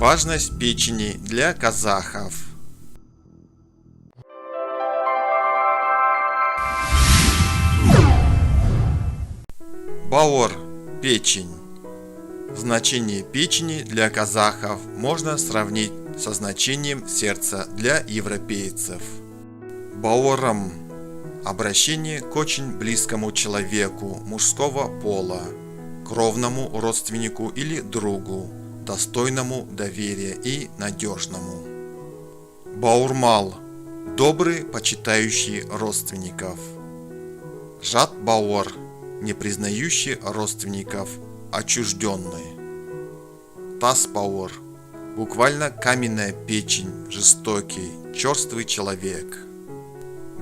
Важность печени для казахов. Бауыр – печень. Значение печени для казахов можно сравнить со значением сердца для европейцев. Бауырым – обращение к очень близкому человеку мужского пола, кровному родственнику или другу, достойному доверия и надежному. Бауырмал – добрый, почитающий родственников. Жат бауыр – не признающий родственников, отчужденный. Тас бауыр – буквально каменная печень, жестокий, черствый человек.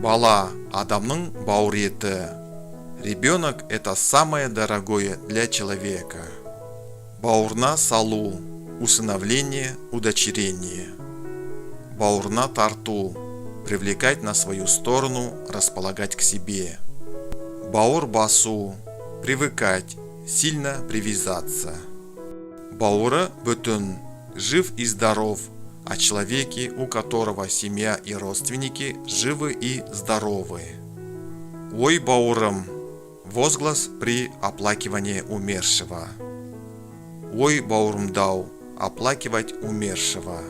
Бала – адамның бауыр еті. Ребенок – это самое дорогое для человека. Бауырна салу – усыновление, удочерение. Бауырна тарту – привлекать на свою сторону, располагать к себе. Бауыр басу – привыкать, сильно привязаться. Бауыры бүтін – жив и здоров, о человеке, у которого семья и родственники живы и здоровы. Ой бауырым – возглас при оплакивании умершего. Ой бауырымдау – оплакивать умершего.